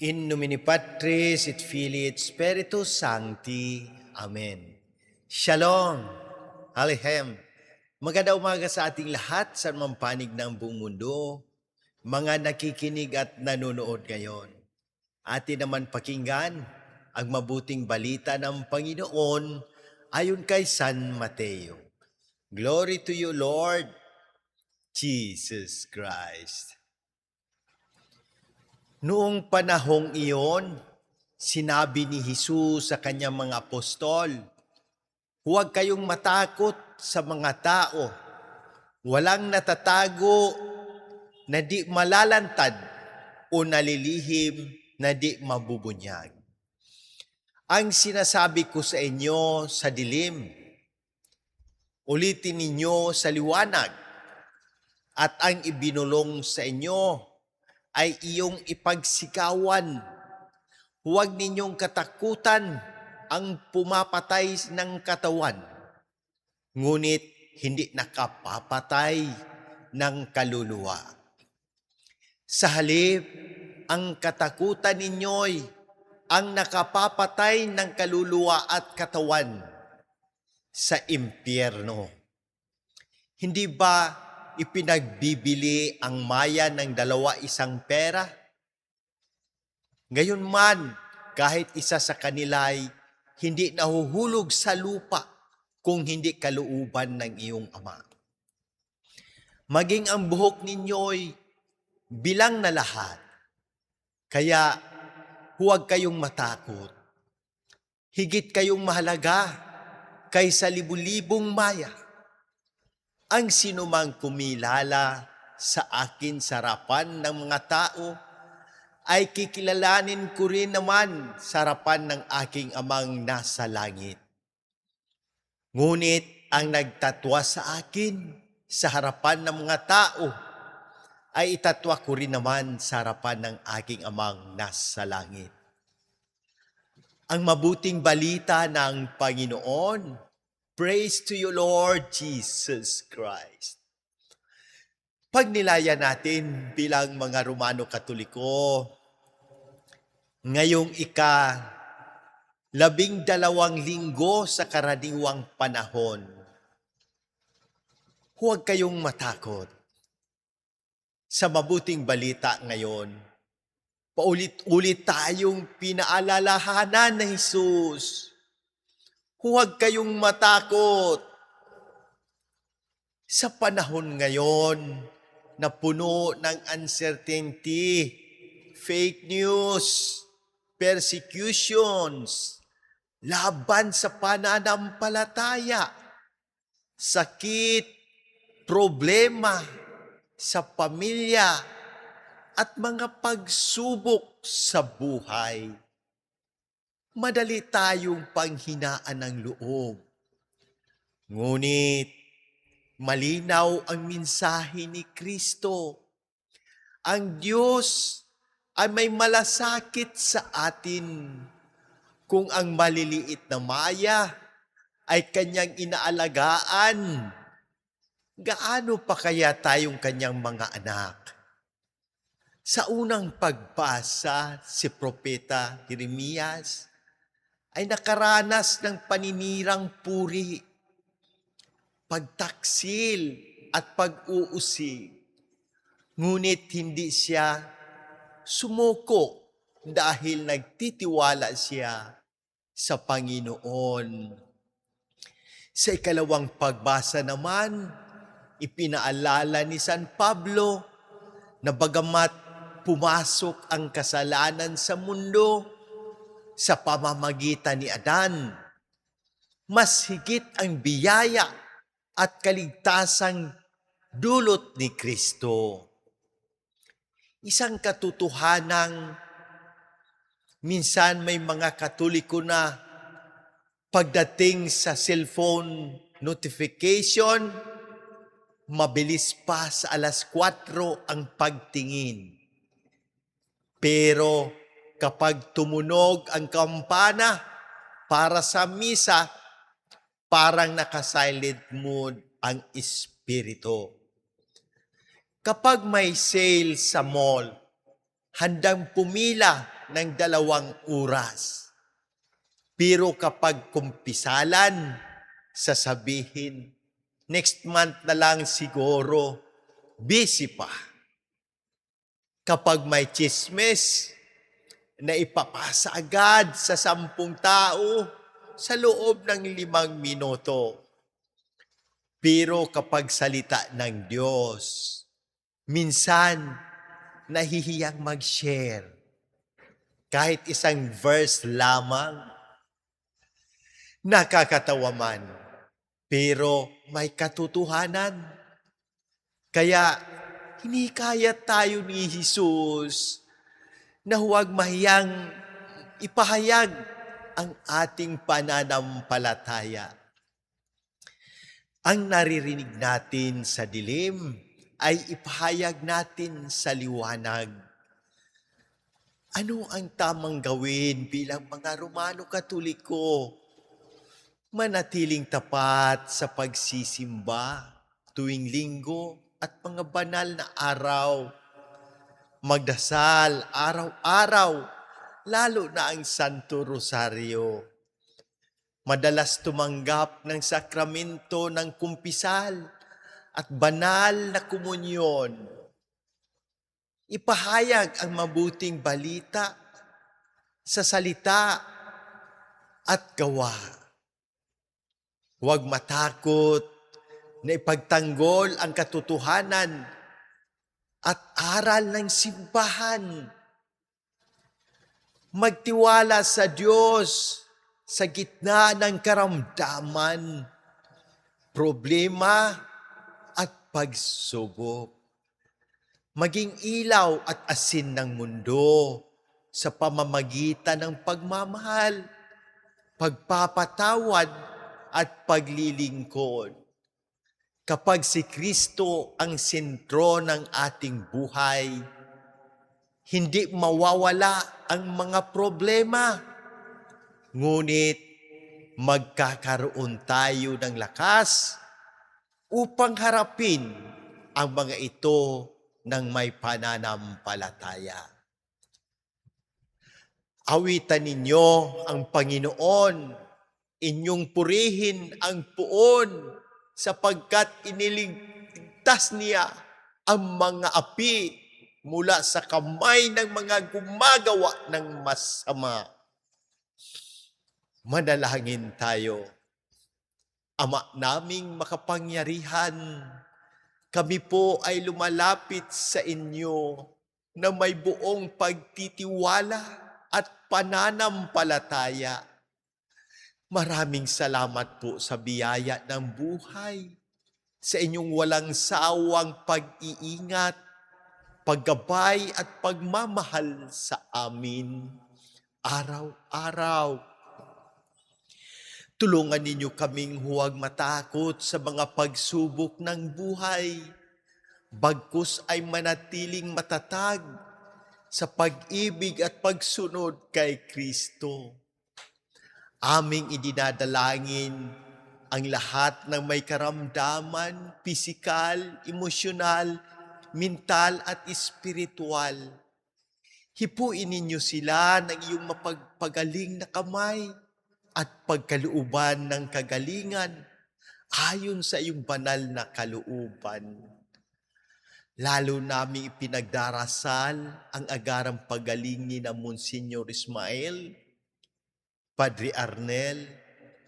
In nomine Patris et Filii et Spiritus Sancti. Amen. Shalom. Alehem. Magandang umaga sa ating lahat sa mampanig ng buong mundo, mga nakikinig at nanonood ngayon. Atin naman pakinggan ang mabuting balita ng Panginoon ayon kay San Mateo. Glory to you, Lord Jesus Christ. Noong panahong iyon, sinabi ni Jesus sa kanyang mga apostol, "Huwag kayong matakot sa mga tao. Walang natatago na di malalantad o nalilihim na di mabubunyag. Ang sinasabi ko sa inyo sa dilim, ulitin ninyo sa liwanag, at ang ibinulong sa inyo ay iyong ipagsigawan. Huwag ninyong katakutan ang pumapatay ng katawan, ngunit hindi nakapapatay ng kaluluwa. Sa halip, ang katakutan ninyo'y ang nakapapatay ng kaluluwa at katawan sa impyerno. Hindi ba ipinagbibili ang maya ng 2 pera? Gayon man, kahit isa sa kanila'y hindi nahuhulog sa lupa kung hindi kalooban ng iyong Ama. Maging ang buhok ninyo'y bilang na lahat. Kaya huwag kayong matakot. Higit kayong mahalaga kaysa libu-libong maya. Ang sinumang kumilala sa akin sa harapan ng mga tao, ay kikilalanin ko rin naman sa harapan ng aking Amang nasa langit. Ngunit ang nagtatwa sa akin sa harapan ng mga tao, ay itatwa ko rin naman sa harapan ng aking Amang nasa langit." Ang mabuting balita ng Panginoon. Praise to you, Lord Jesus Christ. Pagnilaya natin bilang mga Romano Katoliko, ngayong 12 linggo sa karaniwang panahon, huwag kayong matakot. Sa mabuting balita ngayon, paulit-ulit tayong pinaalalahanan ng Jesus. Huwag kayong matakot. Sa panahon ngayon na puno ng uncertainty, fake news, persecutions, laban sa pananampalataya, sakit, problema sa pamilya, at mga pagsubok sa buhay, madali tayong panghinaan ng loob. Ngunit, malinaw ang mensahe ni Kristo. Ang Diyos ay may malasakit sa atin kung ang maliliit na maya ay kanyang inaalagaan. Gaano pa kaya tayong kanyang mga anak? Sa unang pagbasa, si Propeta Jeremias ay nakaranas ng paninirang puri, pagtaksil at pag-uusig. Ngunit hindi siya sumuko dahil nagtitiwala siya sa Panginoon. Sa ikalawang pagbasa naman, ipinaalala ni San Pablo na bagamat pumasok ang kasalanan sa mundo sa pamamagitan ni Adan, mas higit ang biyaya at kaligtasang dulot ni Kristo. Isang katotohanang minsan may mga Katoliko na pagdating sa cellphone notification, mabilis pa sa 4:00 ang pagtingin. Pero kapag tumunog ang kampana para sa misa, parang naka-silent mode ang espiritu. Kapag may sale sa mall, handang pumila ng 2 oras. Pero kapag kumpisalan, sasabihin, next month na lang siguro, busy pa. Kapag may chismes, na ipapasa agad sa 10 tao sa loob ng 5 minuto. Pero kapag salita ng Diyos, minsan nahihiyang mag-share. Kahit isang verse lamang, nakakatawa man, pero may katotohanan. Kaya hinikayat tayo ni Jesus na huwag mahiyang ipahayag ang ating pananampalataya. Ang naririnig natin sa dilim ay ipahayag natin sa liwanag. Ano ang tamang gawin bilang mga Romano Katoliko? Manatiling tapat sa pagsisimba tuwing linggo at mga banal na araw. Magdasal araw-araw, lalo na ang Santo Rosario. Madalas tumanggap ng sakramento ng kumpisal at banal na komunyon. Ipahayag ang mabuting balita sa salita at gawa. Huwag matakot na ipagtanggol ang katotohanan at aral ng simbahan. Magtiwala sa Diyos sa gitna ng karamdaman, problema at pagsubok. Maging ilaw at asin ng mundo sa pamamagitan ng pagmamahal, pagpapatawad at paglilingkod. Kapag si Kristo ang sentro ng ating buhay, hindi mawawala ang mga problema. Ngunit magkakaroon tayo ng lakas upang harapin ang mga ito ng may pananampalataya. Awitan ninyo ang Panginoon, inyong purihin ang Poon, sapagkat iniligtas niya ang mga api mula sa kamay ng mga gumagawa ng masama. Manalangin tayo. Ama naming makapangyarihan, kami po ay lumalapit sa inyo na may buong pagtitiwala at pananampalataya. Maraming salamat po sa biyaya ng buhay, sa inyong walang sawang pag-iingat, paggabay at pagmamahal sa amin araw-araw. Tulungan ninyo kaming huwag matakot sa mga pagsubok ng buhay, bagkus ay manatiling matatag sa pag-ibig at pagsunod kay Kristo. Aming idinadalangin ang lahat ng may karamdaman, pisikal, emosyonal, mental at espiritual. Hipuin ninyo sila ng iyong mapagpagaling na kamay at pagkalooban ng kagalingan ayon sa iyong banal na kalooban. Lalo namin ipinagdarasal ang agarang pagaling ni na Monsignor Ismael, Padre Arnel,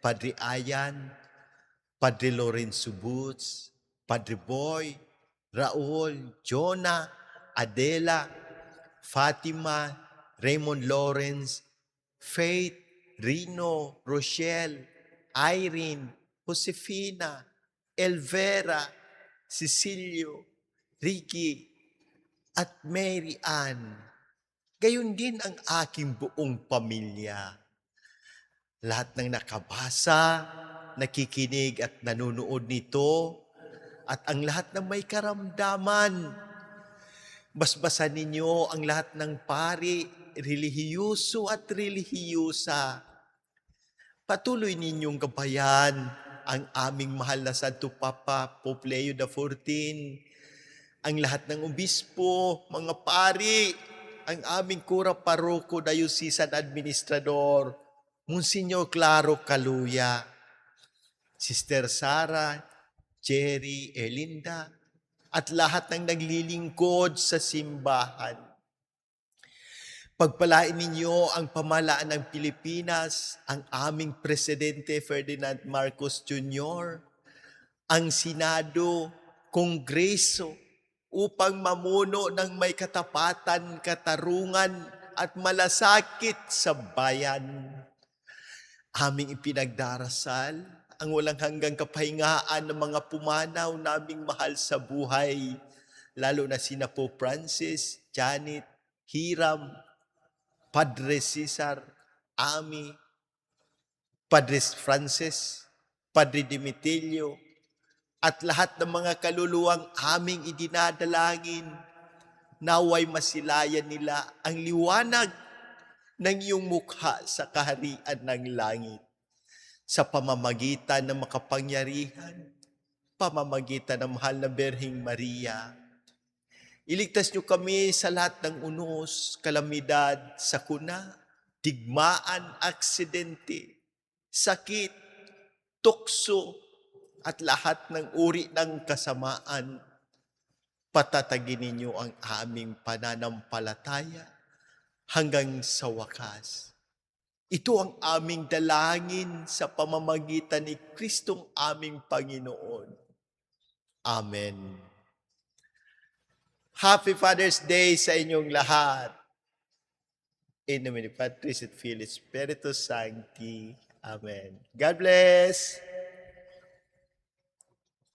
Padre Ayan, Padre Lorenzo Boots, Padre Boy, Raul, Jonah, Adela, Fatima, Raymond Lawrence, Faith, Rino, Rochelle, Irene, Josefina, Elvera, Cecilio, Ricky, at Mary Ann. Gayon din ang aking buong pamilya. Lahat ng nakabasa, nakikinig at nanonood nito, at ang lahat ng may karamdaman. Basbasan ninyo ang lahat ng pari, relihiyoso at relihiyosa. Patuloy ninyong gabayan ang aming mahal na Santo Papa Pope Leo XIV, ang lahat ng obispo, mga pari, ang aming kura paroko dayosisan administrador, Monsignor Claro Caluya, Sister Sara, Jerry, Elinda, at lahat ng naglilingkod sa simbahan. Pagpalain ninyo ang pamahalaan ng Pilipinas, ang aming Presidente Ferdinand Marcos Jr., ang Senado, Kongreso, upang mamuno ng may katapatan, katarungan, at malasakit sa bayan. Aming ipinagdarasal ang walang hanggang kapahingaan ng mga pumanaw naming mahal sa buhay, lalo na sina Pope Francis, Janet, Hiram, Padre Cesar, Ami, Padre Francis, Padre Dimitilio, at lahat ng mga kaluluwang aming idinadalangin, naway masilayan nila ang liwanag ng iyong mukha sa kaharian ng langit sa pamamagitan ng makapangyarihan, pamamagitan ng mahal na Berhing Maria. Iligtas niyo kami sa lahat ng unos, kalamidad, sakuna, digmaan, aksidente, sakit, tukso, at lahat ng uri ng kasamaan. Patatagin ninyo ang aming pananampalataya hanggang sa wakas. Ito ang aming dalangin sa pamamagitan ni Kristong aming Panginoon. Amen. Happy Father's Day sa inyong lahat. In nomine Patris et Filii Spiritus Sancti. Amen. God bless.